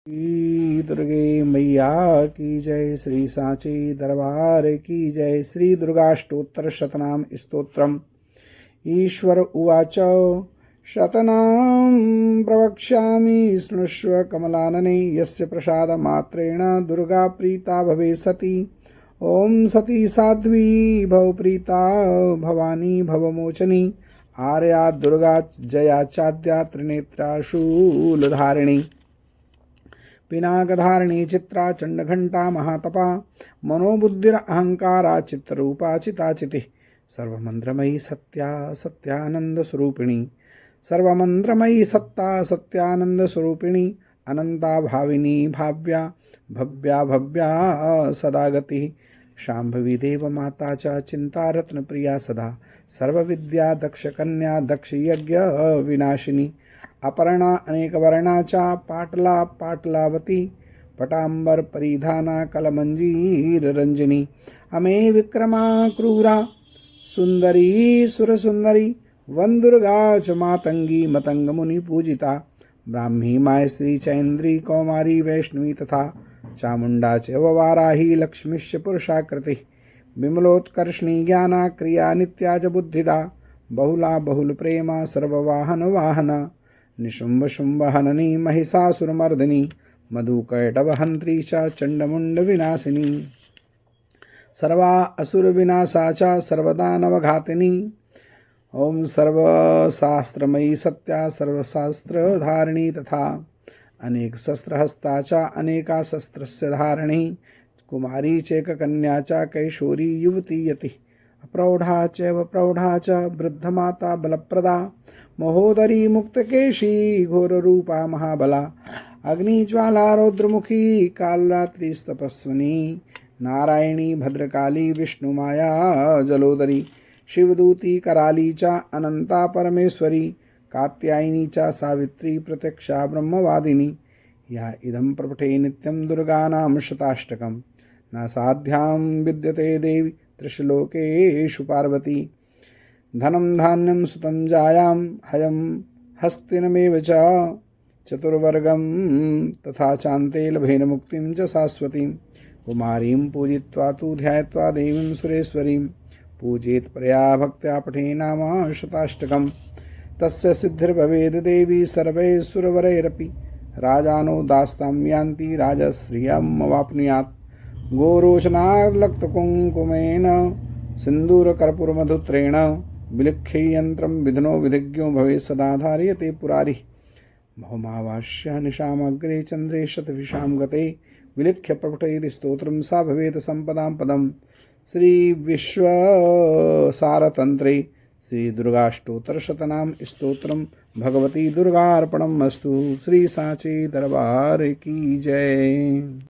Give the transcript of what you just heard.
श्री दुर्गे मैया की जय। श्री सांची दरबार की जय। श्री दुर्गाष्टोत्तर शतनाम स्तोत्रम्। ईश्वर उवाच शतनां प्रवक्ष्यामि शृणुष्व कमलानने यस्य प्रसादमात्रेण दुर्गा प्रीता भवे सती। ॐ सती साध्वी भवप्रीता भवानी भवमोचनी आर्या दुर्गा जया चाद्या त्रिनेत्रा शूलधारिणी पिनाकधारिणी चित्रा चंडघंटा महातपा मनोबुद्धिर अहंकारा चित्तरूपा चिताचिति सर्वमंत्रमयी सत्या सत्यानंद स्वरूपिणी सर्वमंत्रमयी सत्ता सत्यानंद स्वरूपिणी अनंता भाविनी भाव्या भव्या भव्या सदा गति शांभवी देव माता च चिंता रत्न प्रिया सदा सर्वविद्या दक्ष कन्या दक्ष यज्ञ विनाशिनी अपर्णा अनेक वर्णाचा पाटला पाटलावती पटांबर परिधाना कलमंजीर रंजनी अमे विक्रमा क्रूरा सुंदरी सुरसुंदरी वंदुर्गा च मातंगी मतंग मुनि पूजिता ब्राह्मी मायश्री चैन्द्री कौमारी वैष्णवी तथा चामुंडा च वाराही लक्ष्मीश्च पुरुषाकृति विमलोत्कर्षणी ज्ञाना क्रिया नित्या च बुद्धिदा बहुला बहुल प्रेमा सर्ववाहन वाहना निशुंभ शुंभ हननी महिषासुरमर्दिनी मधुकैटवहंत्री च चंडमुंड विनाशिनी सर्वा असुर विनाशा च सर्वदानवघातिनी ओम सर्वशास्त्रमयी सत्या सर्वशास्त्रधारिणी तथा अनेक शस्त्रहस्ता च अनेका शस्त्रस्य धारिणी कुमारी चैककन्या च कैशोरी युवती यति प्रौढ़ा चैव प्रौढ़ा च वृद्धमाता बलप्रदा महोदरी मुक्तकेशी घोररूपा महाबला अग्निज्वाला रौद्रमुखी कालरात्रिस्तपस्विनी नारायणी भद्रकाली विष्णुमाया जलोदरी शिवदूती कराली च अनंता परमेश्वरी कात्यायनी च सावित्री प्रत्यक्षा ब्रह्मवादिनी या इदं प्रपठे नित्यं दुर्गानां शताष्टकं न साध्यां विद्यते देवी त्रिशलोकेषु पार्वती धनं धान्यं सुतं जायां हयं हस्तिनमेव च चतुर्वर्गं तथा चान्ते लभेन मुक्तिं च शाश्वतीं कुमारीं पूजित्वा तु ध्यात्वा देवीं सुरेश्वरीं पूजेत् परया भक्त्या पठे नाम शताष्टकं तस्य सिद्धिर्भवेद् देवी सर्वैस्सुरवरैरपि राजानो दास्तां यान्ति राजश्रियमवाप्नुयात् गोरोचनालक्तकुङ्कुमेन सिन्दूरकर्पूरमधुत्रेण विलिख्यै यन्त्रं विघ्नो विधिज्ञो भवेत् सदा धार्यते पुरारिः भौमावास्या निशामग्रे चन्द्रे शतभिषां गते विलिख्य प्रपठयति स्तोत्रं सा भवेत् सम्पदां पदम्। श्री विश्वसारतन्त्रे श्री दुर्गाष्टोत्तरशतनाम स्तोत्रम भगवती दुर्गार्पणम् अस्तु। श्री सांची दरबार की जय।